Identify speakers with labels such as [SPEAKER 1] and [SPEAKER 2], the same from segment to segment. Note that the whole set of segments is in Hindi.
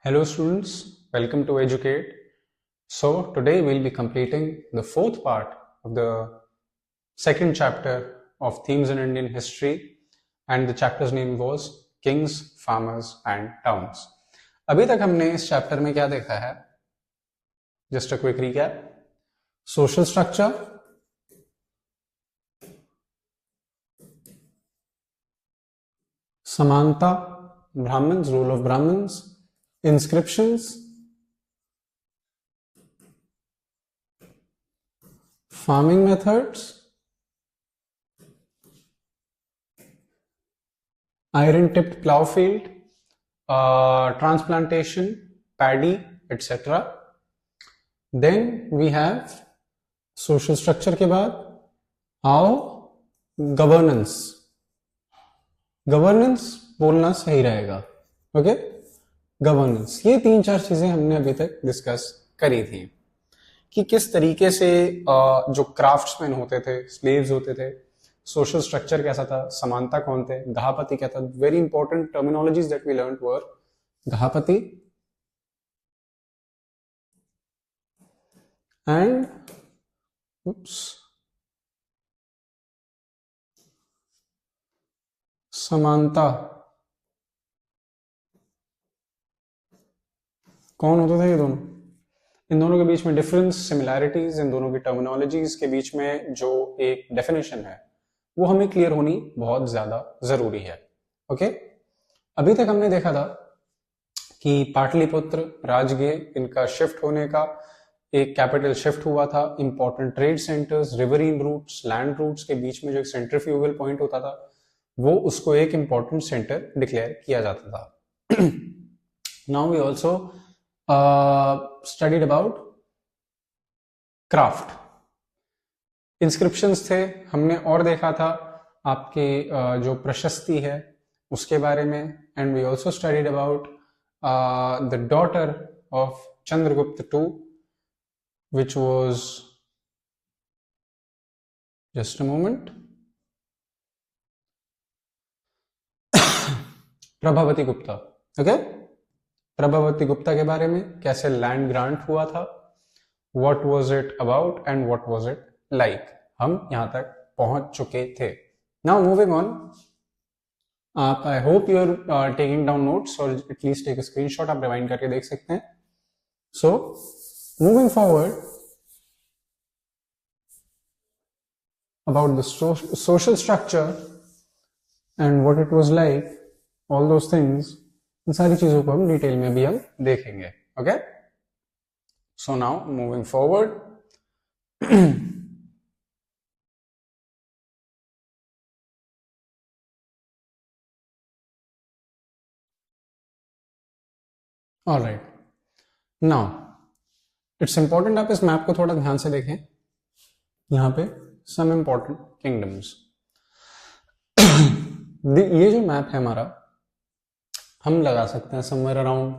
[SPEAKER 1] Hello students, welcome to Educate. So today we'll be completing the fourth part of the second chapter of Themes in Indian History, and the chapter's name was Kings, Farmers and Towns. अभी तक हमने इस चैप्टर में क्या देखा है? Just a quick recap. Social structure, Samanta, Brahmins, role of Brahmins, inscriptions, farming methods, iron tipped plow field, transplantation, paddy, etc. Then we have social structure के बाद how governance. गवर्नेंस बोलना सही रहेगा. Okay, governance. ये 3-4 चीजें हमने अभी तक डिस्कस करी थी कि किस तरीके से जो क्राफ्ट्समैन होते थे, स्लेव्स होते थे, सोशल स्ट्रक्चर कैसा था, समानता कौन थे, गहापति क्या था. Very important terminologies that we learned were gahapati and samanta. कौन होते थे ये दोनों? इन दोनों के बीच में डिफरेंस, सिमिलैरिटीज, इन दोनों की टर्मिनोलॉजीज के बीच में जो एक डेफिनेशन है वो हमें क्लियर होनी बहुत ज्यादा जरूरी है. ओके, अभी तक हमने देखा था कि पाटलिपुत्र, राजगीर, इनका शिफ्ट होने का एक कैपिटल शिफ्ट हुआ था. Important trade centres, riverine routes, land routes के बीच में जो एक सेंट्रीफ्यूगल पॉइंट होता था वो उसको एक इंपॉर्टेंट सेंटर डिक्लेयर किया जाता था. Now we also studied about craft. Inscriptions थे हमने, और देखा था आपके जो प्रशस्ति है उसके बारे में. And we also studied about the daughter of Chandragupta two which was, just a moment, Prabhavati Gupta. Okay, Prabhavati Gupta के बारे में, कैसे लैंड ग्रांट हुआ था, what was it about and what was it like, हम यहां तक पहुंच चुके थे. नाउ मूविंग ऑन, आप I hope you are taking down notes और एटलीस्ट एक स्क्रीनशॉट आप रिवाइंड करके देख सकते हैं. सो moving forward, about the social structure and what it was like, all those things, इन सारी चीजों को हम डिटेल में भी हम देखेंगे. Okay, so now moving forward, alright. Now it's important आप इस मैप को थोड़ा ध्यान से देखें. यहां पे सम इंपॉर्टेंट किंगडम्स. ये जो मैप है हमारा, हम लगा सकते हैं somewhere around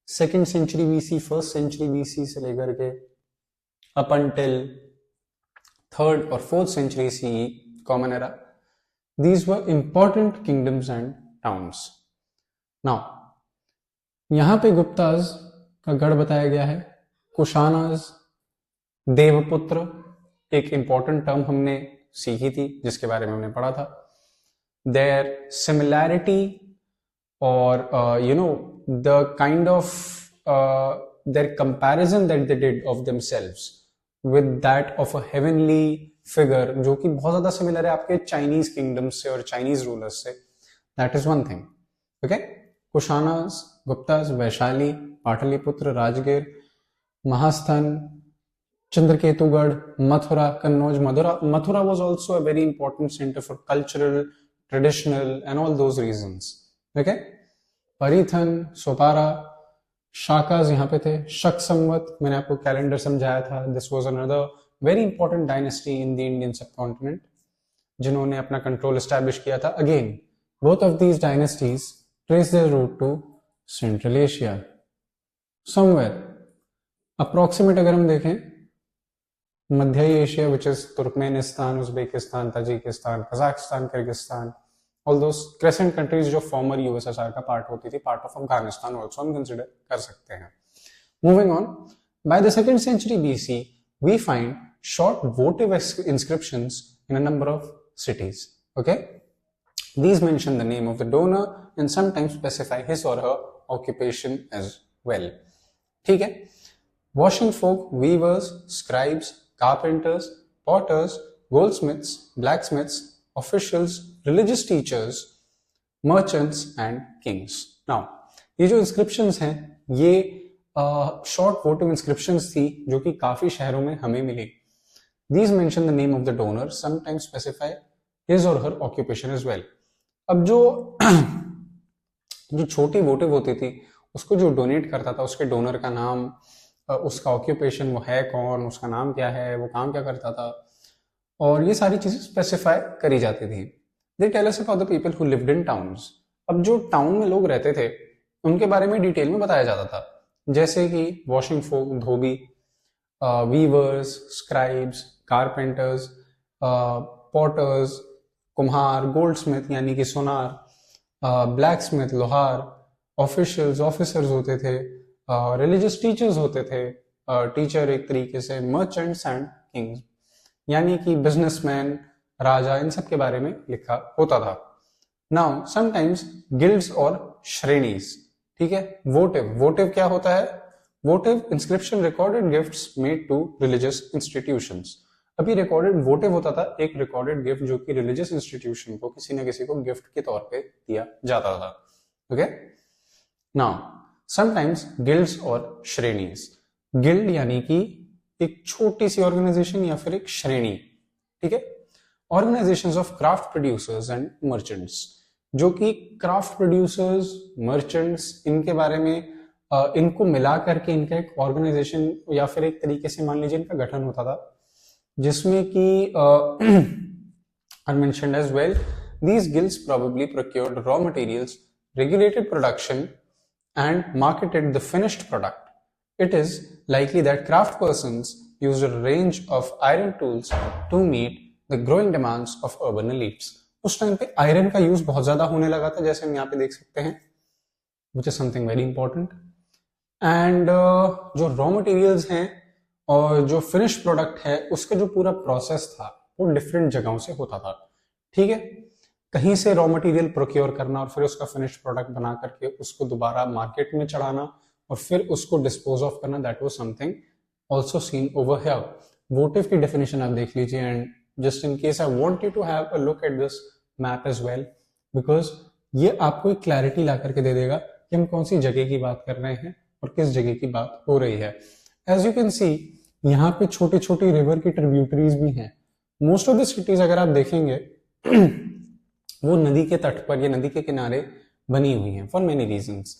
[SPEAKER 1] second century BC, first century BC से लेकर के अप अंटिल थर्ड और fourth century CE, common era. These were important kingdoms and towns. Now यहां पे गुप्ताज का गढ़ बताया गया है. कुशानाज, देवपुत्र, एक इंपॉर्टेंट टर्म हमने सीखी थी जिसके बारे में हमने पढ़ा था. देयर सिमिलैरिटी और you know the kind of their comparison that they did of themselves with that of a heavenly figure, जो कि बहुत ज्यादा सिमिलर है आपके चाइनीज किंगडम्स से और चाइनीज रूलर्स से. That is one thing. Okay, Kushanas, Guptas, Vaishali, Pataliputra, Rajgir, Mahasthan, Chandraketugarh, Mathura, Kannauj, Mathura was also a very important center for cultural, traditional and all those reasons. Okay, Paithan, Sopara, Shakas यहाँ पे थे. शक संवत, मैंने आपको कैलेंडर समझाया था. This was another very important dynasty in the Indian subcontinent जिन्होंने अपना कंट्रोल एस्टैब्लिश किया था. Again, both of these dynasties trace their root to Central Asia. Somewhere approximate अगर हम देखें, मध्य Asia, which is Turkmenistan, Uzbekistan, Tajikistan, Kazakhstan, Kyrgyzstan, all those crescent countries जो फॉर्मर यूएसएसआर का पार्ट होती थी, पार्ट ऑफ अफगानिस्तान ऑल्सो हम कंसिडर कर सकते हैं. Moving on, by the 2nd century BC we find short votive inscriptions in a number of cities. Okay, these mention the name of the donor and sometimes specify his or her occupation as well. ठीक है, washing folk, weavers, scribes, carpenters, potters, goldsmiths, blacksmiths, officials, religious teachers, merchants and kings. Now ये जो inscriptions हैं ये शॉर्ट वोटिव इंस्क्रिप्शंस थी जो कि काफी शहरों में हमें मिली. These mention the name of the donor, sometimes specify his or her occupation as well. अब जो छोटी वोटिव होती थी उसको जो डोनेट करता था उसके डोनर का नाम, उसका ऑक्यूपेशन, वो है कौन, उसका नाम क्या है, वो काम क्या करता था, और ये सारी चीजें स्पेसिफाई करी जाती थी. They tell us about the people who lived in towns. अब जो टाउन में लोग रहते थे उनके बारे में डिटेल में बताया जाता था, जैसे कि वॉशिंग फोक, धोबी, वीवर्स, स्क्राइब्स, कारपेंटर्स, पॉटर्स, कुम्हार, गोल्डस्मिथ यानी कि सोनार, ब्लैकस्मिथ, लोहार, ऑफिशियल्स, ऑफिसर्स होते थे, रिलीजियस टीचर्स होते थे, टीचर एक तरीके से, मर्चेंट्स एंड किंग्स यानी कि बिजनेसमैन, राजा, इन सब के बारे में लिखा होता था. नाउ समटाइम्स गिल्ड्स और श्रेणीज. ठीक है, वोटिव क्या होता है? Votive inscription recorded gifts made to religious institutions. अभी रिकॉर्डेड वोटिव होता था एक रिकॉर्डेड गिफ्ट जो कि रिलीजियस इंस्टीट्यूशन को किसी न किसी को गिफ्ट के तौर पे दिया जाता था. ओके, नाउ समटाइम्स गिल्ड्स और श्रेणीज. गिल्ड यानी कि एक छोटी सी ऑर्गेनाइजेशन या फिर एक श्रेणी. ठीक है, organisations of craft producers and merchants, जो कि क्राफ्ट प्रोड्यूसर्स, मर्चेंट्स, इनके बारे में इनको मिला करके इनका एक ऑर्गेनाइजेशन या फिर एक तरीके से मान लीजिए इनका गठन होता था, जिसमें कि are mentioned as well. These guilds probably procured raw materials, regulated production and marketed the finished product. It is likely that craft persons used a range of iron tools to meet the growing demands of urban elites. उस टाइम पे आयरन का यूज बहुत ज्यादा होने लगा था, जैसे हम यहाँ पे देख सकते हैं, which is something very important. And जो रॉ मटेरियल्स हैं और जो फिनिश प्रोडक्ट है उसका जो पूरा प्रोसेस था वो डिफरेंट जगहों से होता था. ठीक है, कहीं से रॉ मटेरियल प्रोक्योर करना और फिर उसका फिनिश प्रोडक्ट बना करके उसको दोबारा मार्केट में चढ़ाना और फिर उसको डिस्पोज ऑफ करना, that was something also seen over here. Votive की डेफिनेशन आप देख लीजिए, and just in case I want you to have a look at this map as well, because ये आपको एक क्लैरिटी ला करके दे देगा कि हम कौन सी जगह की बात कर रहे हैं और किस जगह की बात हो रही है. एज यू कैन सी यहाँ पे छोटी छोटी रिवर की ट्रिब्यूटरीज भी हैं. मोस्ट ऑफ द सिटीज अगर आप देखेंगे वो नदी के तट पर या नदी के किनारे बनी हुई हैं फॉर मेनी रीजंस.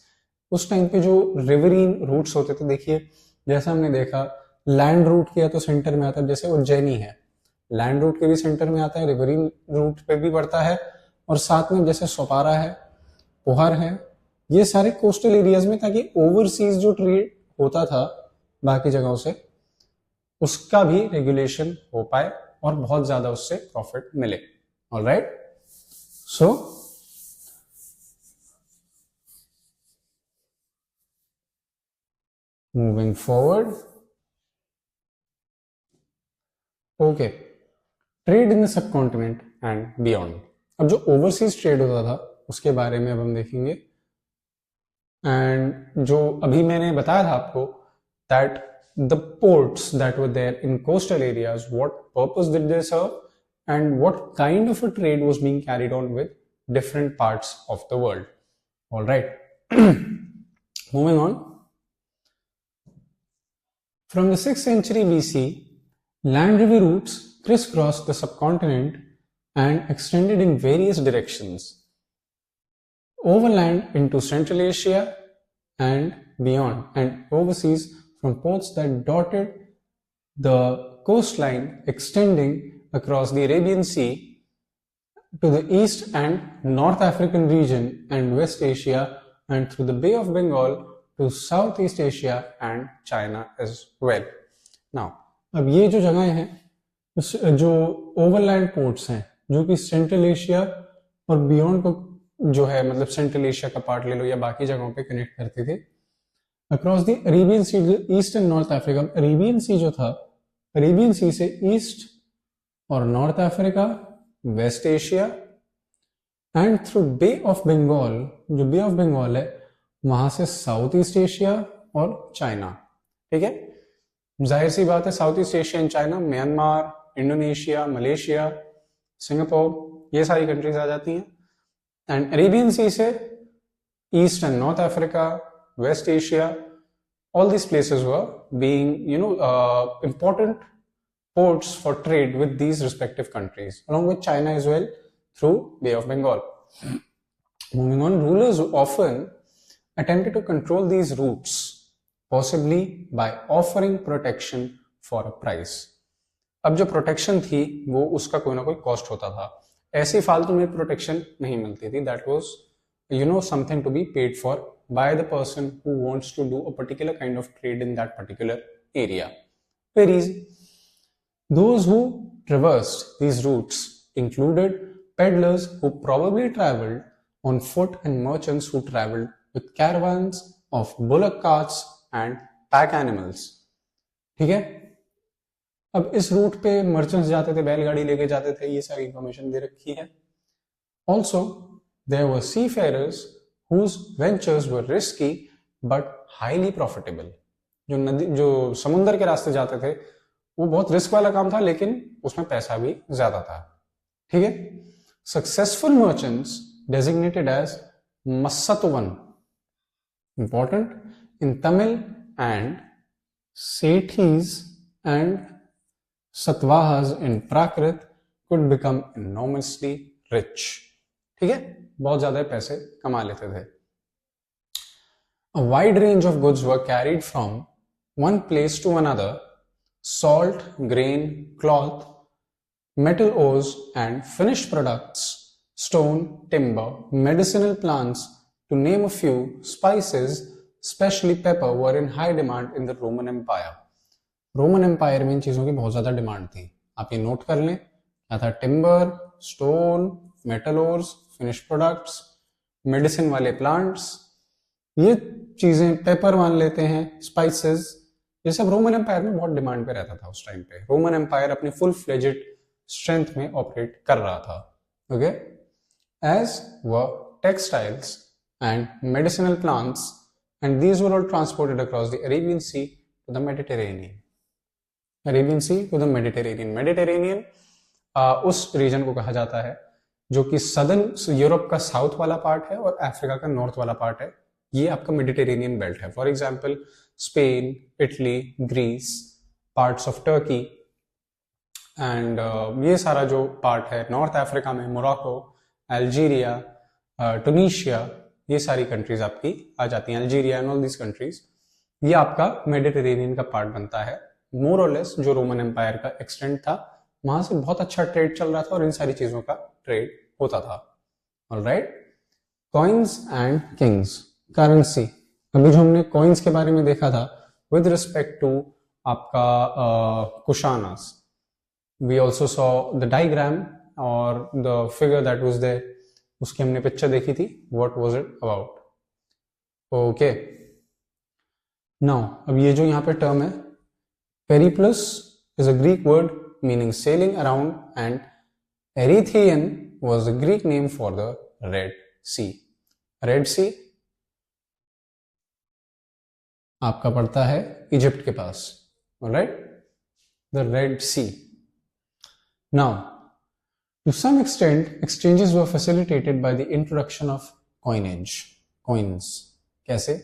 [SPEAKER 1] उस टाइम पे जो रिवरीन रूट्स होते थे, देखिए जैसा हमने देखा लैंड रूट किया तो सेंटर में आता है, जैसे उज्जैनी है, लैंड रूट के भी सेंटर में आता है, रिवरीन रूट पे भी बढ़ता है, और साथ में जैसे सोपारा है, पोहर है, ये सारे कोस्टल एरियाज में, ताकि ओवरसीज जो ट्रेड होता था बाकी जगहों से उसका भी रेगुलेशन हो पाए और बहुत ज्यादा उससे प्रॉफिट मिले. Alright, so moving forward. Okay, trade in the sub continent and beyond. अब जो ओवरसीज ट्रेड होता था उसके बारे में अब हम देखेंगे. एंड जो अभी मैंने बताया था आपको that the ports that were there in coastal areas, what purpose did they serve and what kind of a trade was being carried on with different parts of the world. All right. Moving on. From the 6th century BC, land river routes crisscrossed the subcontinent and extended in various directions overland into Central Asia and beyond, and overseas from ports that dotted the coastline extending across the Arabian Sea to the East and North African region and West Asia, and through the Bay of Bengal to Southeast Asia and China as well. Now, अब ये जो जगह हैं, जो ओवरलैंड पोर्ट्स हैं जो कि सेंट्रल एशिया और बियॉन्ड को जो है मतलब सेंट्रल एशिया का पार्ट ले लो या बाकी जगहों पे कनेक्ट करते थे। Across the Arabian Sea, east and north Africa, Arabian Sea जो था, अरेबियन सी से ईस्ट और north Africa, waste Asia and through Bay of Bengal, जो बे ऑफ बंगाल है वहां से साउथ ईस्ट एशिया और चाइना। ठीक है, जाहिर सी बात है south east Asia and China, Myanmar, Indonesia, Malaysia, Singapore, ये सारी कंट्रीज आ जाती हैं। एंड अरेबियन सी से east and north Africa, waste Asia, all these places were being important ports for trade with these respective countries, along with China as well through Bay of Bengal. Moving on, rulers often attempted to control these routes, possibly by offering protection for a price. अब जो प्रोटेक्शन थी वो उसका कोई ना कोई कॉस्ट होता था, ऐसी फालतू में प्रोटेक्शन नहीं मिलती थी, that was something to be paid for by the person who wants to do a particular kind of trade in that particular area. Very easy. Those who traversed these routes included peddlers who probably traveled on foot and merchants who traveled with caravans of bullock carts and pack animals. ठीक है, अब इस रूट पे मर्चेंट्स जाते थे, बैलगाड़ी लेके जाते थे, ये सारी इंफॉर्मेशन दे रखी है। Also there were seafarers whose ventures were risky but highly profitable. जो समुद्र के रास्ते जाते थे वो बहुत रिस्क वाला काम था लेकिन उसमें पैसा भी ज्यादा था। ठीक है, successful merchants designated as masattuvan, important, in Tamil, and setthis and satthavahas in Prakrit could become enormously rich. ठीक है, बहुत ज्यादा पैसे कमा लेते थे। A wide range of goods were carried from one place to another: salt, grain, cloth, metal ores and finished products, stone, timber, medicinal plants, to name a few. Spices, especially pepper, were in high demand in the Roman Empire. Roman Empire में इन चीजों की बहुत ज्यादा डिमांड थी, आप ये नोट कर लें। क्या था? Timber, stone, metal ores, finish products, medicine वाले प्लांट्स, ये चीजें, पेपर मान लेते हैं, स्पाइसेस, ये सब रोमन एम्पायर में बहुत डिमांड पे रहता था उस टाइम पे। रोमन एम्पायर अपनी फुल फ्लेजेड स्ट्रेंथ में ऑपरेट कर रहा था। Okay, as well textiles and medicinal plants, and these were all transported across the Arabian Sea to the Mediterranean. Arabian Sea to the Mediterranean. Mediterranean उस रीजन को कहा जाता है जो कि सदर्न यूरोप का साउथ वाला पार्ट है और अफ्रीका का नॉर्थ वाला पार्ट है, ये आपका मेडिटेरेनियन बेल्ट है। For example Spain, Italy, Greece, parts of Turkey and ये सारा जो पार्ट है नॉर्थ अफ्रीका में, मोरक्को, अल्जीरिया, टूनिशिया, ये सारी कंट्रीज आपकी आ जाती हैं, Algeria and all these countries, ये आपका मेडिटेरेनियन का पार्ट बनता है। मोर और लेस जो रोमन एम्पायर का एक्सटेंट था, वहां से बहुत अच्छा ट्रेड चल रहा था और इन सारी चीजों का ट्रेड होता था। Alright, coins and Kings, currency. अभी जो हमने कॉइन्स के बारे में देखा था विद रिस्पेक्ट टू आपका Kushanas, we also saw the diagram और the figure that was there, उसकी हमने पिक्चर देखी थी। What was it about? Okay, now अब ये जो यहाँ पे टर्म है periplus is a Greek word meaning sailing around, and Erythraean was the Greek name for the Red Sea. Red Sea आपका पड़ता है इजिप्ट के पास, alright? The Red Sea. Now, to some extent, exchanges were facilitated by the introduction of coinage. Coins. कैसे?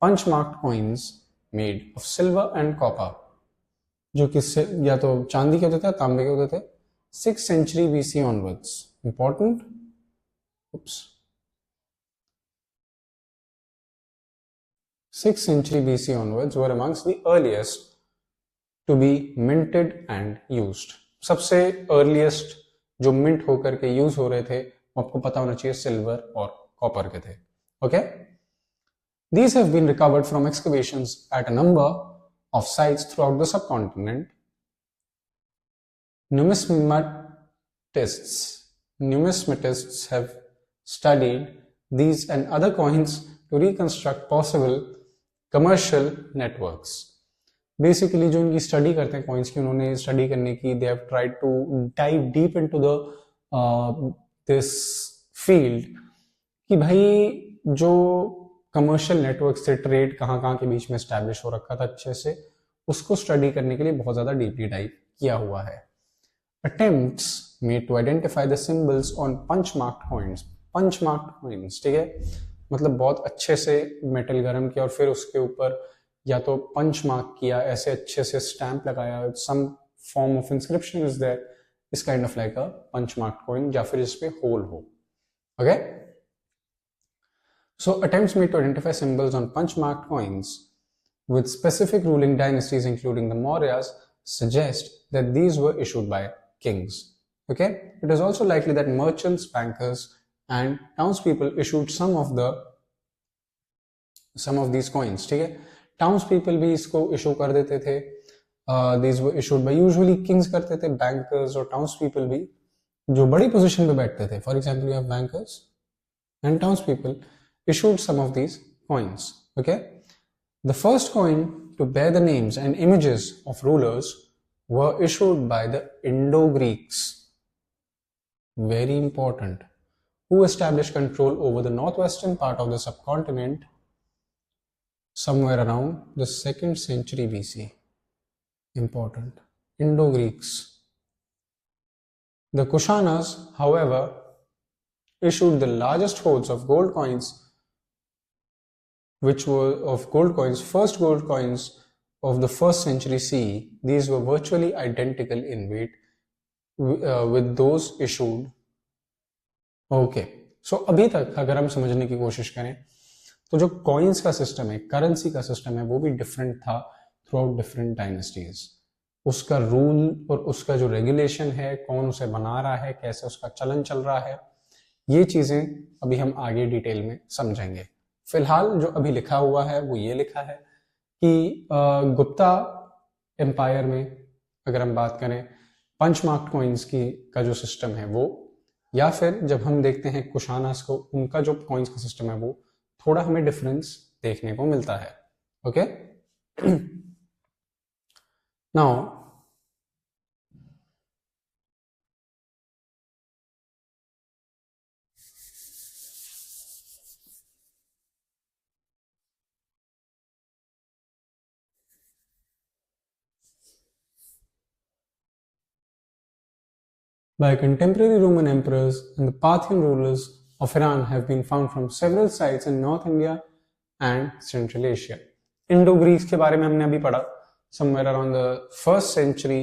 [SPEAKER 1] Punch-marked coins made of silver and copper, जो कि या तो चांदी के होते थे, तांबे के होते थे, 6th century BC onwards. Important. Oops. 6th century BC onwards were amongst the earliest to be minted and used. सबसे earliest जो मिंट होकर के यूज हो रहे थे वो आपको पता होना चाहिए सिल्वर और कॉपर के थे। Okay? These have been recovered from excavations at a number of sites throughout the subcontinent. Numismatists have studied these and other coins to reconstruct possible commercial networks. Basically जो इनकी स्टडी करते हैं कॉइन्स की, उन्होंने स्टडी करने की, they have tried to dive deep into the this field कि भाई जो कमर्शियल नेटवर्क से ट्रेड कहाँ के बीच में एस्टैब्लिश हो रखा था अच्छे से, उसको स्टडी करने के लिए बहुत ज्यादा डीपली डाइव किया हुआ है. Attempts made to identify the symbols on punch-marked coins. punch-marked coins, ठीक है, मतलब बहुत अच्छे से मेटल गरम किया और फिर उसके ऊपर या तो पंच मार्क किया, ऐसे अच्छे से स्टैंप लगाया, some form of inscription is there, is kind of like a punch-marked coin, या फिर इस पे होल हो. Okay? So attempts made to identify symbols on punch-marked coins with specific ruling dynasties, including the Mauryas, suggest that these were issued by kings. Okay, it is also likely that merchants, bankers, and townspeople issued some of these coins. ठीक है, townspeople भी इसको issue कर देते थे. These were issued by usually kings करते थे, bankers और townspeople भी जो बड़ी position पे बैठते थे. For example, you have bankers and townspeople issued some of these coins. Okay, the first coin to bear the names and images of rulers were issued by the Indo-Greeks. Very important. Who established control over the northwestern part of the subcontinent somewhere around the 2nd century BC. Important. Indo-Greeks. The Kushanas, however, issued the largest hoards of gold coins, which were of gold coins, first gold coins of the 1st century CE. These were virtually identical in weight with those issued. Okay, so अभी तक अगर हम समझने की कोशिश करें तो जो कॉइन्स का सिस्टम है, करेंसी का सिस्टम है, वो भी डिफरेंट था थ्रू आउट डिफरेंट डायनेस्टीज. उसका रूल और उसका जो रेगुलेशन है, कौन उसे बना रहा है, कैसे उसका चलन चल रहा है, ये चीजें अभी हम आगे डिटेल में समझेंगे. फिलहाल जो अभी लिखा हुआ है वो ये लिखा है कि गुप्ता एम्पायर में अगर हम बात करें पंच मार्क्ड कॉइन्स की का जो सिस्टम है वो, या फिर जब हम देखते हैं कुशानास को, उनका जो कॉइन्स का सिस्टम है वो थोड़ा हमें डिफरेंस देखने को मिलता है. Okay, now by contemporary Roman emperors and the Parthian rulers of Iran have been found from several sites in North India and Central Asia. Indo-Greeks के बारे में हमने अभी पढ़ा, somewhere around the 1st century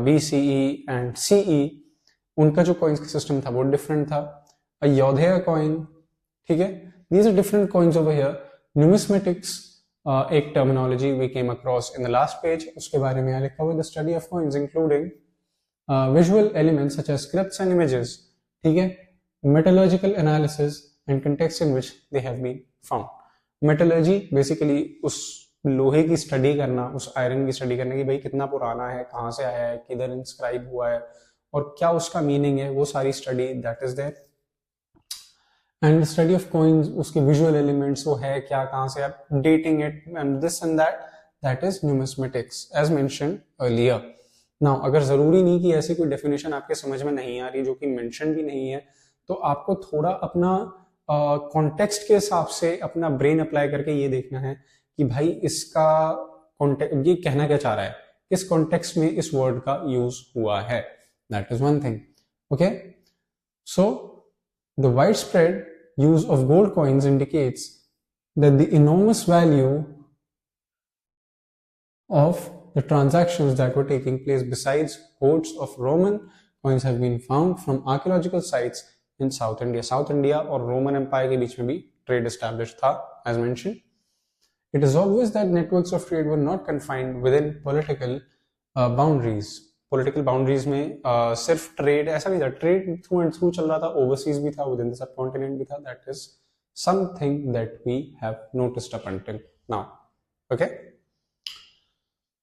[SPEAKER 1] BCE and CE. उनका जो coins का system था वो different था. अयोध्या coin, ठीक है, these are different coins over here. Numismatics एक terminology we came across in the last page, उसके बारे में यहाँ लिखा हुआ the study of coins including visual elements such as scripts and images, ठीक है, metallurgical analysis and context in which they have been found. Metallurgy basically उस लोहे की स्टडी करना, उस आयरन की स्टडी करना कि भाई कितना पुराना है, कहाँ से आया है, किधर इंस्क्राइब हुआ है और क्या उसका मीनिंग है, वो सारी study that is there. And study of coins, उसके विजुअल एलिमेंट्स, वो है क्या, कहाँ से, dating it and this and that is numismatics as mentioned earlier. Now अगर जरूरी नहीं कि ऐसी कोई डेफिनेशन आपके समझ में नहीं आ रही जो कि मेंशन भी नहीं है, तो आपको थोड़ा अपना कॉन्टेक्स्ट के हिसाब से अपना ब्रेन अप्लाई करके ये देखना है कि भाई इसका कॉन्टेक्स्ट, ये कहना क्या चाह रहा है, किस कॉन्टेक्स्ट में इस वर्ड का यूज हुआ है. That is one thing. Okay, so the wide spread use of gold coins indicates that the enormous value of the transactions that were taking place besides hoards of Roman coins have been found from archaeological sites in South India. South India और Roman Empire के बीच में भी trade established था, as mentioned. It is obvious that networks of trade were not confined within political boundaries. Political boundaries में सिर्फ ट्रेड ऐसा नहीं था, ट्रेड थ्रू एंड थ्रू चल रहा था, ओवरसीज भी था, विद इन द सबकॉन्टिनेंट भी था. That is something that we have noticed up until now. Okay,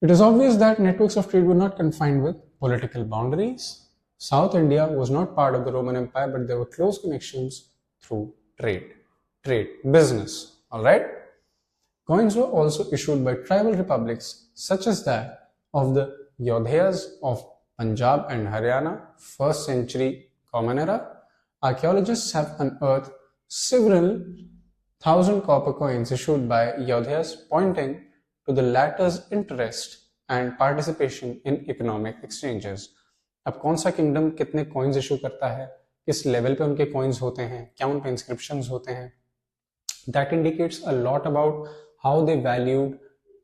[SPEAKER 1] it is obvious that networks of trade were not confined with political boundaries. South India was not part of the Roman empire, but there were close connections through trade, business. All right. Coins were also issued by tribal republics such as that of the Yodhayas of Punjab and Haryana, 1st century Common Era. Archaeologists have unearthed several thousand copper coins issued by Yodhayas, pointing to the latter's interest and participation in economic exchanges. अब कौन सा किंगडम कितने कॉइन्स इशू करता है, किस लेवल पे उनके कॉइन्स होते हैं, क्या उन पे इंस्क्रिप्शंस होते हैं, that indicates a lot about how they valued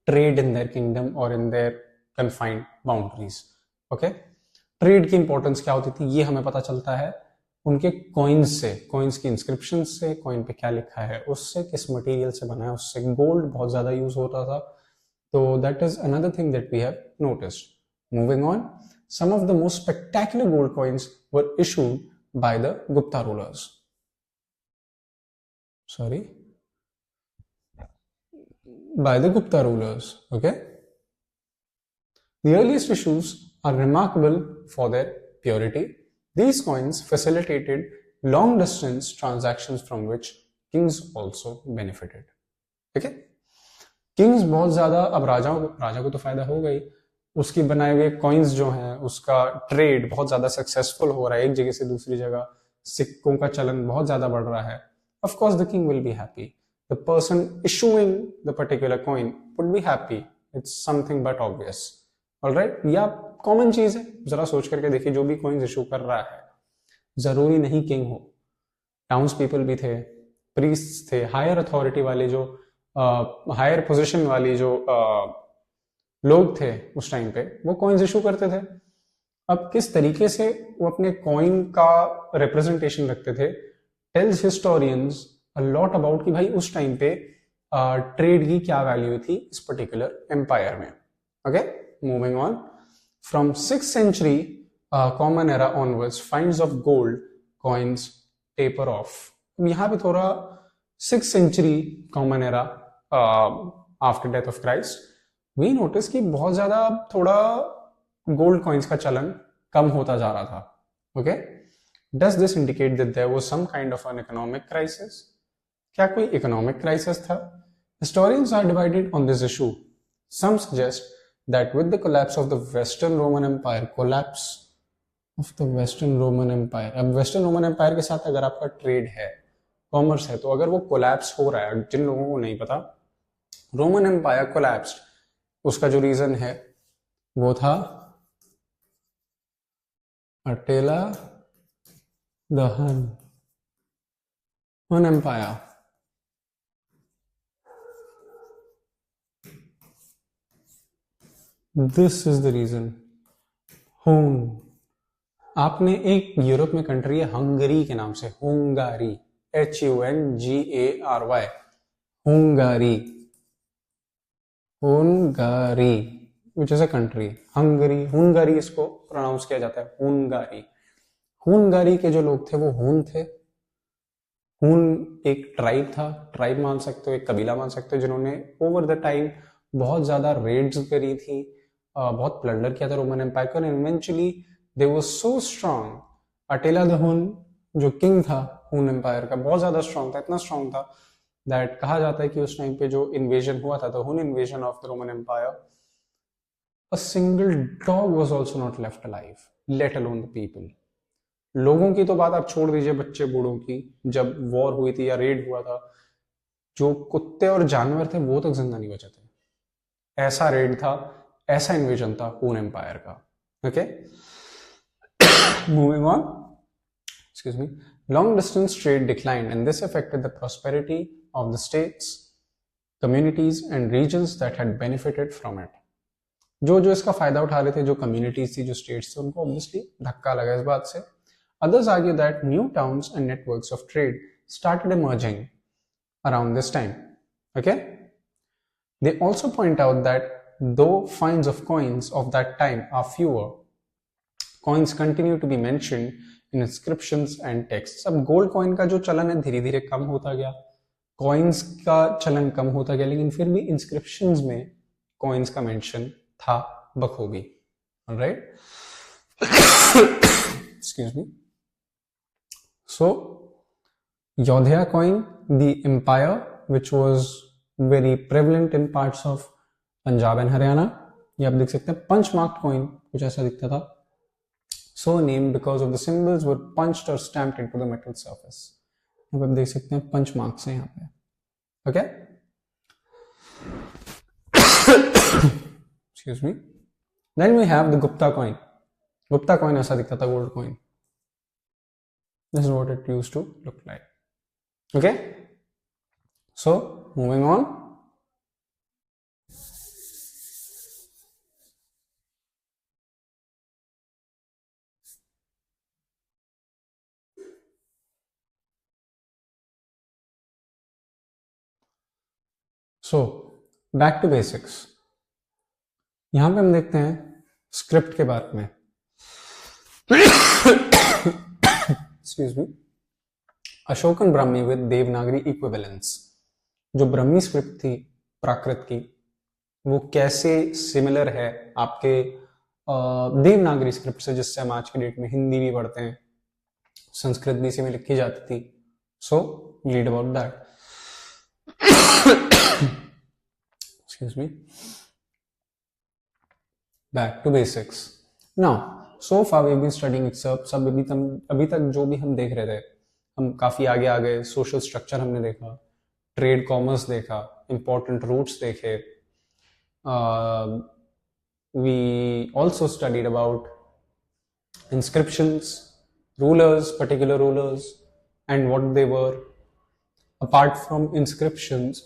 [SPEAKER 1] trade in their kingdom or in their confined boundaries. Okay, trade की इंपॉर्टेंस क्या होती थी ये हमें पता चलता है उनके कॉइन्स से, कॉइन्स की इंस्क्रिप्शन से, कॉइन पे क्या लिखा है उससे, किस मटेरियल से बना है उससे. गोल्ड बहुत ज्यादा यूज होता था, तो that is another thing that we have noticed. Moving on, some of the most spectacular gold coins were issued by the Gupta rulers. By the Gupta rulers. Okay, the earliest issues are remarkable for their purity. These coins facilitated long distance transactions from which kings also benefited. ठीक है, किंग्स बहुत ज्यादा, अब राजा को तो फायदा हो गई, उसकी बनाए हुए कॉइन्स जो हैं उसका ट्रेड बहुत ज्यादा सक्सेसफुल हो रहा है, एक जगह से दूसरी जगह सिक्कों का चलन बहुत ज्यादा बढ़ रहा है. Of course the king will be happy. The person issuing the particular coin would be happy. It's something but obvious. Alright? या कॉमन चीज है, जरा सोच करके देखिए, जो भी कॉइन्स इशू कर रहा है जरूरी नहीं किंग हो, टाउन्स पीपल भी थे, प्रीस्ट थे, हायर अथॉरिटी वाले जो हायर पोजीशन वाली जो लोग थे उस टाइम पे, वो कॉइन्स इशू करते थे. अब किस तरीके से वो अपने कॉइन का रिप्रेजेंटेशन रखते थे tells historians a lot about कि भाई उस टाइम पे ट्रेड की क्या वैल्यू थी इस पर्टिकुलर एम्पायर में. Okay, moving on, from 6th century common era onwards finds of gold coins taper off. यहाँ पे थोड़ा 6th century common era after death of Christ we notice कि बहुत ज्यादा थोड़ा गोल्ड कॉइन्स का चलन कम होता जा रहा था. Okay, Does this indicate that there was some kind of an economic crisis? क्या कोई economic crisis था? Historians are divided on this issue. Some suggest that with the collapse of the Western Roman Empire, अब Western Roman Empire के साथ अगर आपका ट्रेड है, कॉमर्स है, तो अगर वो कोलैप्स हो रहा है, जिन लोगों को नहीं पता, रोमन एम्पायर कोलैप्स्ड, उसका जो रीजन है वो था अटेला the Hun Empire. This is the reason. Hun. आपने एक यूरोप में कंट्री है हंगरी के नाम से, Hungary, HUNGARY, Hungary, which is a country. Hungary इसको प्रोनाउंस किया जाता है, हुंगारी. हुनगारी के जो लोग थे वो हुन थे. हुन एक ट्राइब था, ट्राइब मान सकते हो, एक कबीला मान सकते हो, जिन्होंने ओवर द टाइम बहुत ज्यादा रेड्स करी थी, बहुत प्लंडर किया था रोमन एम्पायर को, and eventually they were so strong. Attila the Hun जो किंग था हुन एम्पायर का, बहुत ज्यादा स्ट्रांग था, इतना स्ट्रांग था दैट कहा जाता है कि उस टाइम पे जो इन्वेजन हुआ था, the Hun invasion of the Roman empire, a single dog was also not left alive, let alone the people. लोगों की तो बात आप छोड़ दीजिए, बच्चे बूढ़ों की, जब वॉर हुई थी या रेड हुआ था, जो कुत्ते और जानवर थे वो तक जिंदा नहीं बचे थे. ऐसा रेड था, ऐसा इन्वेजन था हुन एम्पायर का. Okay, moving on, excuse me. Long distance trade declined and this affected the prosperity of the states, communities and regions that had benefited from it. जो इसका फायदा उठा रहे थे, जो कम्युनिटीज थी, जो स्टेट्स थे, उनको ऑब्वियसली धक्का लगा इस बात से. Others argue that new towns and networks of trade started emerging around this time. Okay? They also point out that though finds of coins of that time are fewer, coins continue to be mentioned in inscriptions and texts. अब गोल्ड कॉइन का जो चलन है धीरे धीरे कम होता गया, कॉइन्स का चलन कम होता गया, लेकिन फिर भी इंस्क्रिप्शंस में कॉइन्स का मेंशन था बखूबी. Alright, excuse me. So Yodhya coin, the empire which was very prevalent in parts of Punjab and Haryana. ये आप देख सकते हैं punch marked coin कुछ ऐसा दिखता था. So named because of the symbols were punched or stamped into the metal surface. अब आप देख सकते हैं punch marks हैं यहाँ पे. Okay? Excuse me. Then we have the Gupta coin. Gupta coin ऐसा दिखता था, gold coin. This is what it used to look like. Okay? So, moving on. So, back to basics. यहां पे हम देखते हैं स्क्रिप्ट के बारे में. Excuse me. Ashokan Brahmi with Devanagari equivalence. जो ब्राह्मी स्क्रिप्ट थी प्राकृत की, वो कैसे सिमिलर है आपके देवनागरी स्क्रिप्ट से, जिससे हम आज की डेट में हिंदी भी पढ़ते हैं, संस्कृत भी इसी में लिखी जाती थी. So read about that. Excuse me. Back to basics. Now, so far we've been studying excerpts. अभी तक जो भी हम देख रहे थे, हम काफी आगे आ गए. सोशल स्ट्रक्चर हमने देखा, ट्रेड कॉमर्स देखा, इंपॉर्टेंट रूट्स देखे. We also studied about inscriptions, rulers, particular rulers, and what they were. Apart from inscriptions,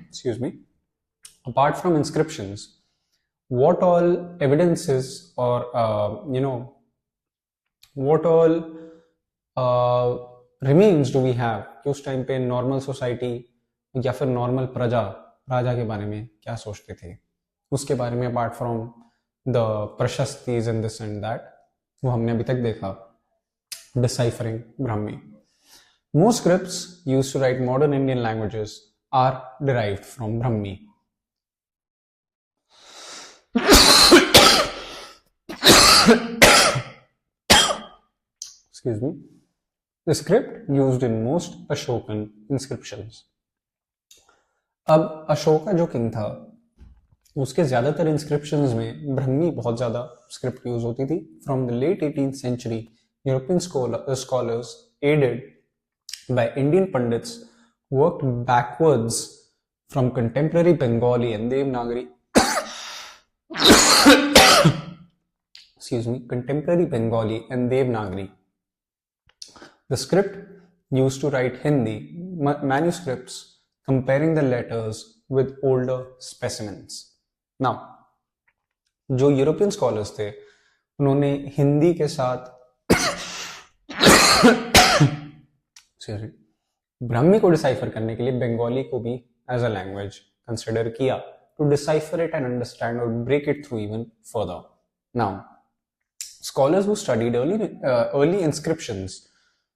[SPEAKER 1] excuse me, apart from inscriptions, what all evidences or what all remains do we have कि उस टाइम पे नॉर्मल सोसाइटी या फिर नॉर्मल राजा के बारे में क्या सोचते थे, उसके बारे में. Apart from the prashastis and this and that, वो हमने अभी तक देखा. Deciphering Brahmi. Most scripts used to write modern Indian languages are derived from Brahmi. Excuse me. The script used in most Ashokan inscriptions. अब अशोका जो किंग था, उसके ज्यादातर इंस्क्रिप्शंस में ब्रह्मी बहुत ज्यादा स्क्रिप्ट यूज होती थी. From the late 18th century, European scholars aided by Indian Pandits worked backwards from contemporary Bengali and Devanagari. Excuse me, contemporary Bengali and Devanagari. The script used to write Hindi manuscripts, comparing the letters with older specimens. Now, जो यूरोपियन स्कॉलर्स थे, उन्होंने हिंदी के साथ ब्राह्मी को डिसाइफर करने के लिए बंगाली को भी एज अ लैंग्वेज कंसिडर किया, to decipher it and understand और break it through even further. Now, scholars who studied early inscriptions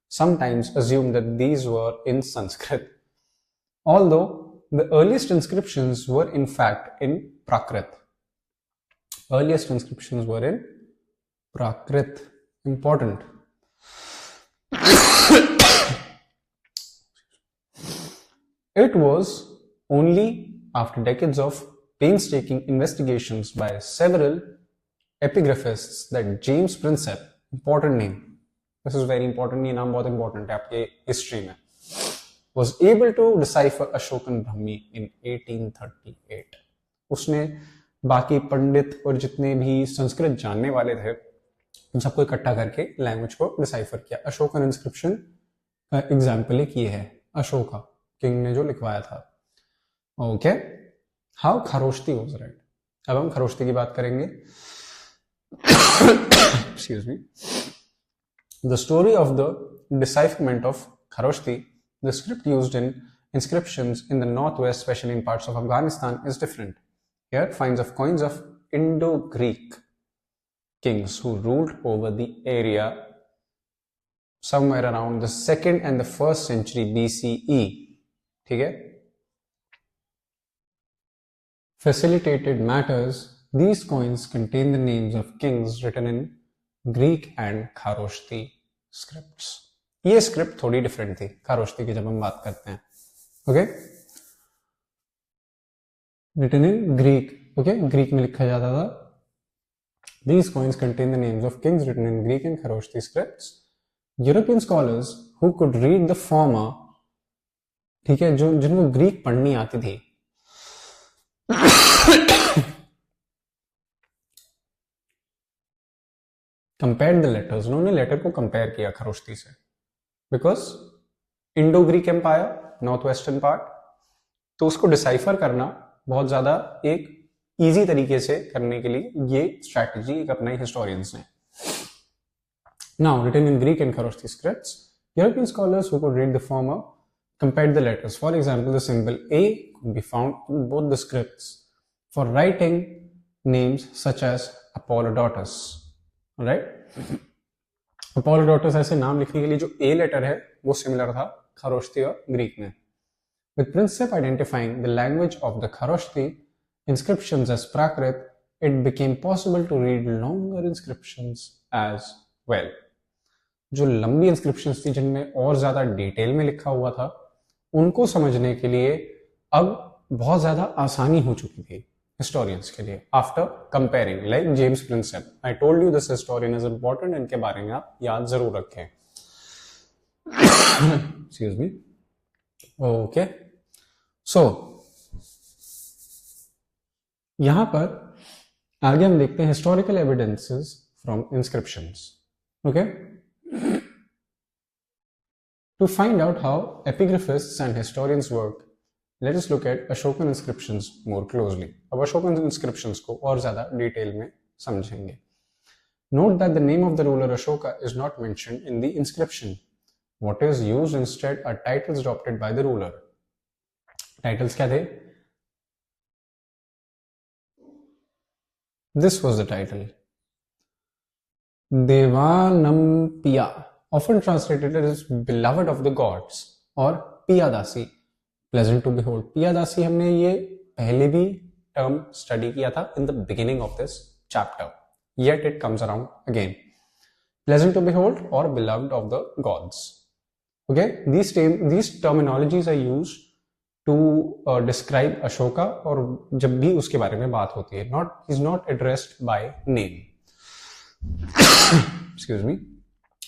[SPEAKER 1] sometimes assumed that these were in Sanskrit, although the earliest inscriptions were in fact in Prakrit. Earliest inscriptions were in Prakrit. Important. It was only after decades of painstaking investigations by several epigraphists that James Prinsep, important name, this is very important, ये नाम बहुत important है आपके history में, was able to decipher Ashokan Brahmi in 1838. उसने बाकी पंडित और जितने भी संस्कृत जानने वाले थे, उन सबको इकट्ठा करके लैंग्वेज को डिसाइफर किया. अशोकन इंस्क्रिप्शन का एग्जाम्पल एक ये है, अशोका किंग ने जो लिखवाया था. Okay, how Kharosthi was write. अब हम खरोष्ती की बात करेंगे. Excuse me. The story of the decipherment of Kharoshti, the script used in inscriptions in the northwest, especially in parts of Afghanistan, is different. Here, finds of coins of Indo-Greek kings who ruled over the area somewhere around the 2nd and the 1st century BCE. ठीक है? Facilitated matters. These coins contain the names of kings written in Greek and Kharoshti scripts. ये स्क्रिप्ट थोड़ी डिफरेंट थी खारोश्ती की जब हम बात करते हैं। Okay, written in Greek. Okay, Greek में लिखा जाता था। These coins contain the names of kings written in Greek and Kharoshthi scripts. European scholars who could read the former, ठीक है, जो जिनको ग्रीक पढ़नी आती थी, कंपेयर द लेटर्स, उन्होंने लेटर को कंपेयर किया खरोश्ती से, because Indo Greek empire north western part, तो उसको डिसाइफर करना बहुत ज्यादा एक इजी तरीके से करने के लिए ये स्ट्रैटेजी एक अपनाई हिस्टोरियंस ने। Now written in Greek and Kharosthi scripts, European scholars who could read the former compared the letters. For example, the symbol A could be found in both the scripts for writing names such as Apollodotus. Right? Apollodotus ऐसे नाम लिखने के लिए जो A लेटर है वो सिमिलर था खरोश्ती और ग्रीक में. With Prinsep identifying the language of the Kharoshthi inscriptions as Prakrit, it became possible to read longer inscriptions as well. जो लंबी इंस्क्रिप्शंस थी जिनमें और ज्यादा डिटेल में लिखा हुआ था, उनको समझने के लिए अब बहुत ज्यादा आसानी हो चुकी थी हिस्टोरियंस के लिए after comparing, like James Prinsep. I told you this historian is important, इनके बारे में आप याद जरूर रखें. Excuse me. ओके, सो यहां पर आगे हम देखते हैं historical evidences from inscriptions. Okay, to find out how epigraphists and historians work, let us look at Ashokan inscriptions more closely. अब Ashokan inscriptions को और ज़्यादा डिटेल में समझेंगे. Note that the name of the ruler Ashoka is not mentioned in the inscription. What is used instead are titles adopted by the ruler. Titles क्या थे? This was the title. Devanampiya, often translated as beloved of the gods, और पियादासी, pleasant to behold. पियादासी हमने ये पहले भी टर्म स्टडी किया था in the beginning of this chapter, yet it comes around again. Pleasant to behold or beloved of the gods. Okay, these terminologies are used to describe Ashoka, और जब भी उसके बारे में बात होती है, he's not addressed by name. Excuse me.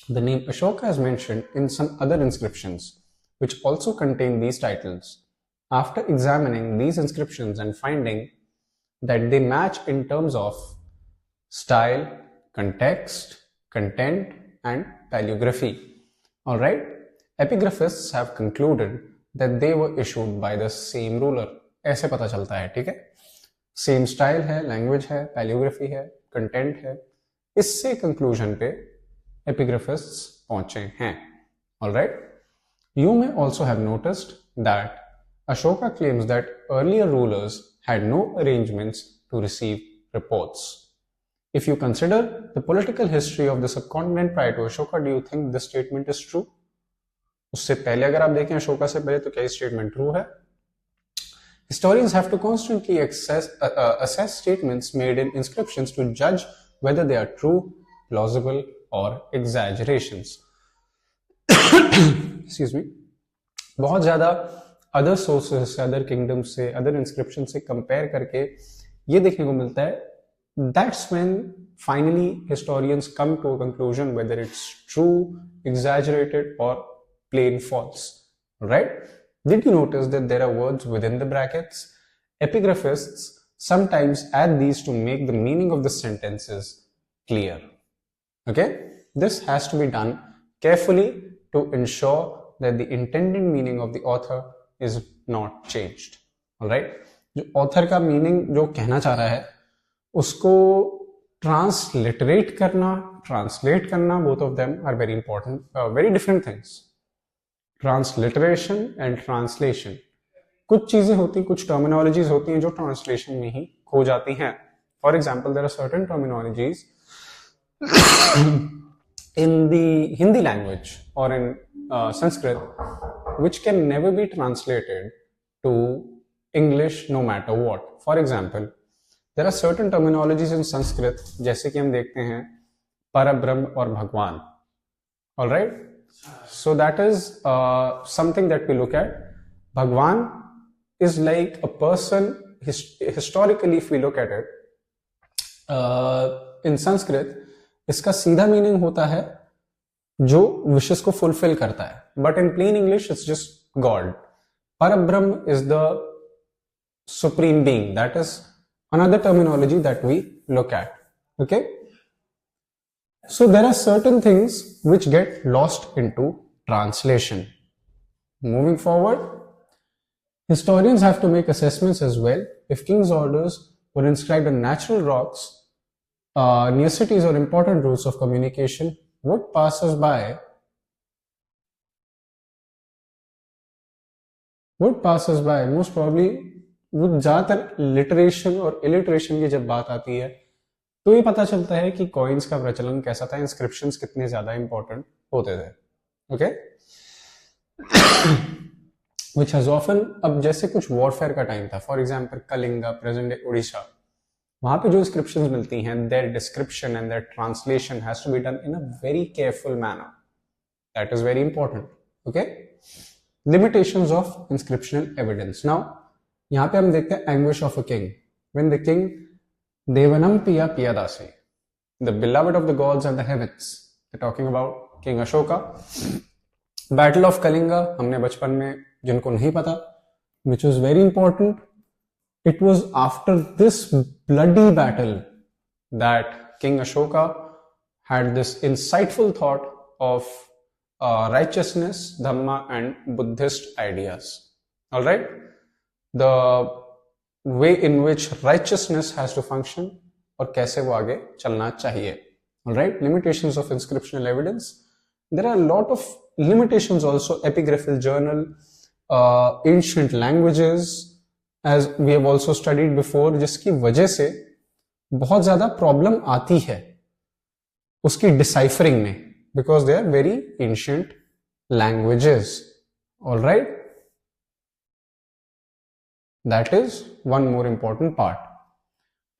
[SPEAKER 1] The name Ashoka is mentioned in some other inscriptions, which also contain these titles. After examining these inscriptions and finding that they match in terms of style, context, content, and paleography, alright, epigraphists have concluded that they were issued by the same ruler. ऐसे पता चलता है, ठीक है? Same style है, language है, paleography है, content है. इससे conclusion पे epigraphists पहुंचे हैं. Alright? You may also have noticed that Ashoka claims that earlier rulers had no arrangements to receive reports. If you consider the political history of the subcontinent prior to Ashoka, do you think this statement is true? उससे पहले अगर आप देखें अशोका से पहले, तो क्या स्टेटमेंट ट्रू है? Historians have to constantly assess statements made in inscriptions to judge whether they are true, plausible, or exaggerations. Excuse me. बहुत ज्यादा अदर सोर्सेस से, अदर किंगडम्स से, अदर इंस्क्रिप्शन से कंपेयर करके ये देखने को मिलता है, that's when finally historians come to a conclusion whether it's true, exaggerated, or plain false. Right? Did you notice that there are words within the brackets? Epigraphists sometimes add these to make the meaning of the sentences clear. Okay? This has to be done carefully to ensure that the intended meaning of the author is not changed. Alright? जो author का meaning जो कहना चाह रहा है, उसको transliterate करना, translate करना, both of them are very important, very different things. Transliteration and translation. कुछ चीजें होती, कुछ terminologies होती हैं जो translation में ही खो जाती हैं. For example, there are certain terminologies in the Hindi language or in Sanskrit which can never be translated to English no matter what. For example, there are certain terminologies in Sanskrit, जैसे कि हम देखते हैं परब्रह्म और भगवान. All right. So that is something that we look at. Bhagwan is like a person. Historically, if we look at it, in Sanskrit, इसका सीधा मीनिंग होता है जो विशेष को फुलफिल करता है. But in plain English it's just God. Parabrahma is the supreme being. That is another terminology that we look at. Okay. So there are certain things which get lost into translation. Moving forward, historians have to make assessments as well. If king's orders were inscribed on natural rocks near cities or important routes of communication, would passers-by most probably वो ज्यादातर लिटरेशन और इलिटरेशन की जब बात आती है तो ये पता चलता है कि कॉइन्स का प्रचलन कैसा था, इंस्क्रिप्शंस कितने ज्यादा इंपॉर्टेंट होते थे. ओके. विच हैज ऑफन, अब जैसे कुछ वॉरफेयर का टाइम था, for example Kalinga, present day Orissa, वहां पे जो इंस्क्रिप्शंस मिलती हैं, their description and their translation has to be done in a very careful manner. That is very important. Okay. Limitations of inscriptional evidence. Now यहां पे हम देखते हैं anguish of a king. When the king Devanam Piya Piyadasi, the beloved of the gods and the heavens, talking about king Ashoka. Battle of Kalinga हमने बचपन में, जिनको नहीं पता, which was very important, it was after this bloody battle that king Ashoka had this insightful thought of righteousness, dhamma and Buddhist ideas. All right. The way in which righteousness has to function और कैसे वो आगे चलना चाहिए. All right. Limitations of inscriptional evidence. There are a lot of limitations also. Epigraphal journal, ancient languages, as we have also studied before, जिसकी वजह से बहुत ज्यादा प्रॉब्लम आती है उसकी डिसाइफरिंग में, because they are very ancient languages. All right. That is one more important part.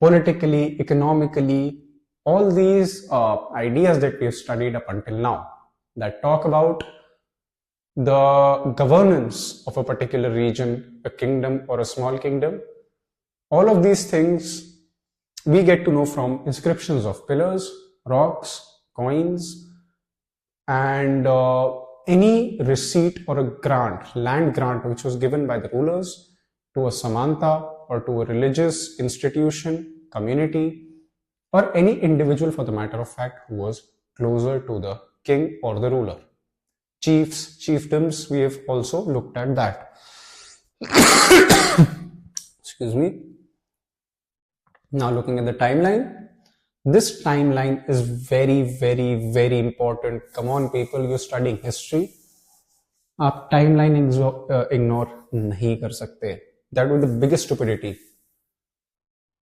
[SPEAKER 1] Politically, economically, all these ideas that we have studied up until now that talk about the governance of a particular region, a kingdom or a small kingdom, all of these things we get to know from inscriptions of pillars, rocks, coins, and any receipt or a grant, land grant, which was given by the rulers to a samanta or to a religious institution, community, or any individual for the matter of fact who was closer to the king or the ruler. Chiefs, chiefdoms, we have also looked at that. Excuse me. Now looking at the timeline. This timeline is very, very, very important. Come on people, you're studying history. आप timeline ignore नहीं कर सकते. That would be the biggest stupidity.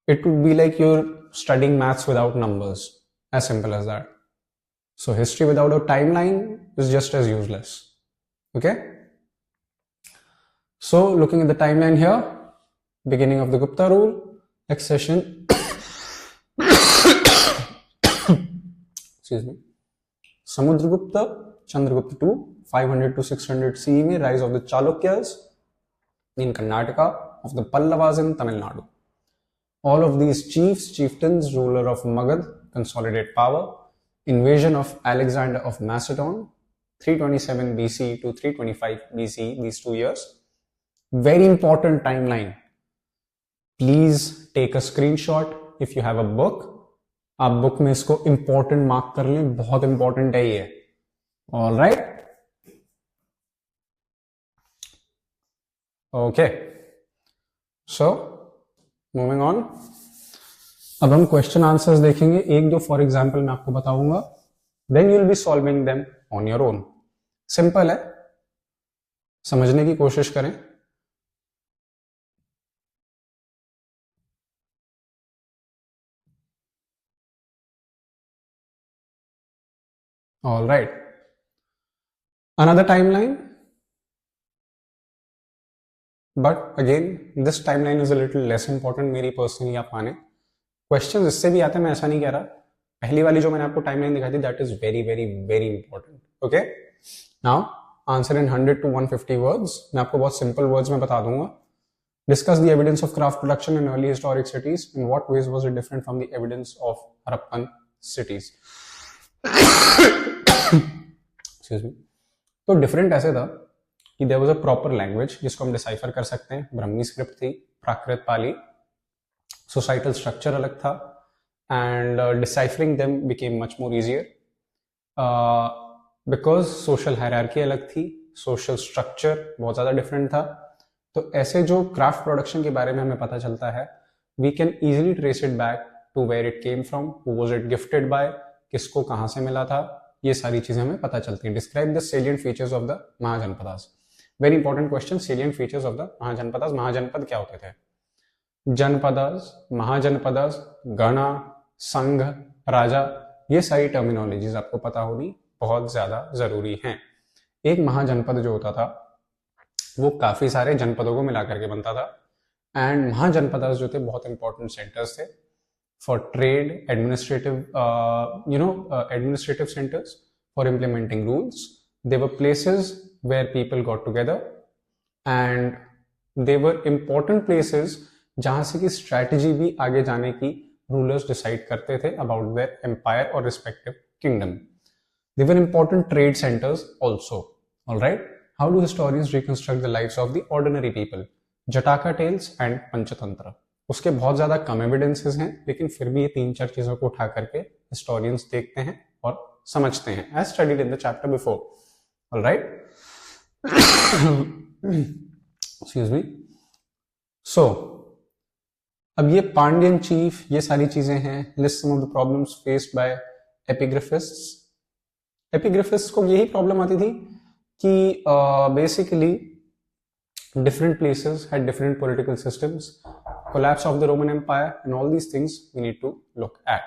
[SPEAKER 1] It would be like you're studying maths without numbers. As simple as that. So history without a timeline is just as useless. Okay? So looking at the timeline here, beginning of the Gupta rule, accession, excuse me, Samudragupta, Chandragupta II, 500 to 600 CE में, rise of the Chalukyas in Karnataka, of the Pallavas in Tamil Nadu. All of these chiefs, chieftains, ruler of Magad, consolidate power, invasion of Alexander of Macedon, 327 BC to 325 BC, these 2 years. Very important timeline. Please take a screenshot if you have a book. आप बुक में इसको important mark कर लें, बहुत important है ये. All right. Okay. So moving on. अब हम क्वेश्चन आंसर्स देखेंगे, एक दो फॉर एग्जाम्पल मैं आपको बताऊंगा, then you will be solving them on your own. Simple है, समझने की कोशिश करें. All right. Another timeline, but again this timeline is a little less important मेरी पर्सनली आप माने. क्वेश्चन इससे भी आते हैं, मैं ऐसा नहीं कह रहा. पहली वाली जो मैंने आपको टाइमलाइन दिखाई थी, that is very very very important. Okay, now answer in 100 to 150 words. मैं आपको बहुत सिंपल वर्ड्स में बता दूंगा. Discuss the evidence of craft production in early historic cities. In what ways was it different from the evidence of Harappan cities? Excuse me. तो डिफरेंट ऐसे था कि there was a proper language जिसको हम डिसाइफर कर सकते हैं. ब्राह्मी स्क्रिप्ट थी, प्राकृत पाली. सोसाइटल स्ट्रक्चर अलग था and deciphering them became much more easier because social hierarchy अलग थी, सोशल स्ट्रक्चर बहुत ज़्यादा डिफरेंट था. तो ऐसे जो क्राफ्ट प्रोडक्शन के बारे में हमें पता चलता है, we can easily trace it back to where it came from, who was it gifted by, किसको कहाँ से मिला था, ये सारी चीजें हमें पता चलती हैं. Describe the salient features of the Mahajanapadas. Very important question, salient features of the Mahajanapadas. Mahajanapada क्या होते थे? जनपदास, महाजनपदास, गणा, संघ, राजा, ये सारी टर्मिनोलॉजीज आपको पता होनी बहुत ज्यादा जरूरी हैं. एक महाजनपद जो होता था वो काफी सारे जनपदों को मिला करके बनता था. एंड महाजनपदास जो थे बहुत इंपॉर्टेंट सेंटर्स थे for trade, administrative administrative centres for implementing rules. They were places where people got together and they were important places जहां से की स्ट्रैटेजी भी आगे जाने की रूलर्स डिसाइड करते थे अबाउट देयर एम्पायर और respective kingdom. They were important trade centres also. Alright, how do historians reconstruct the lives of the ordinary people? Jataka tales and Panchatantra. उसके बहुत ज्यादा कम एविडेंसेस हैं, लेकिन फिर भी ये 3-4 चीजों को उठा करके हिस्टोरियंस देखते हैं और समझते हैं, as studied in the chapter before. Alright, excuse me. So अब ये पांड्यन चीफ, ये सारी चीजें हैं. List some of the problems faced by epigraphists. Epigraphists को यही प्रॉब्लम आती थी कि basically different places had different political systems, collapse of the Roman Empire, and all these things we need to look at.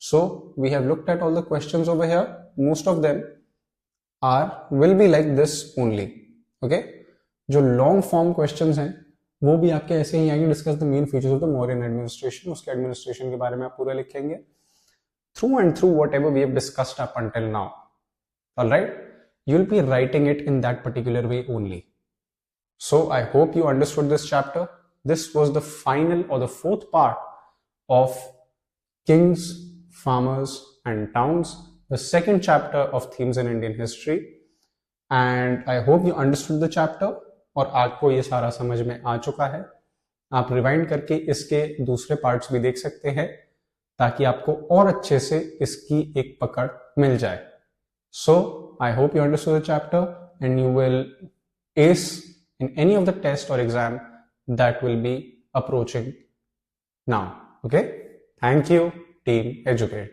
[SPEAKER 1] So we have looked at all the questions over here. Most of them will be like this only. Okay, जो long form questions हैं वो भी आपके ऐसे ही आएंगे. Discuss the main features of the Mauryan administration. उसके administration के बारे में आप पूरा लिखेंगे through and through whatever we have discussed up until now. All right, you'll be writing it in that particular way only. So I hope you understood this chapter. This was the final or the 4th part of Kings, Farmers and Towns, the 2nd chapter of Themes in Indian History. And I hope you understood the chapter और आपको ये सारा समझ में आ चुका है. आप रिवाइंड करके इसके दूसरे पार्ट्स भी देख सकते हैं ताकि आपको और अच्छे से इसकी एक पकड़ मिल जाए. So I hope you understood the chapter and you will ace in any of the test or exam that will be approaching now. Okay? Thank you, Team Educate.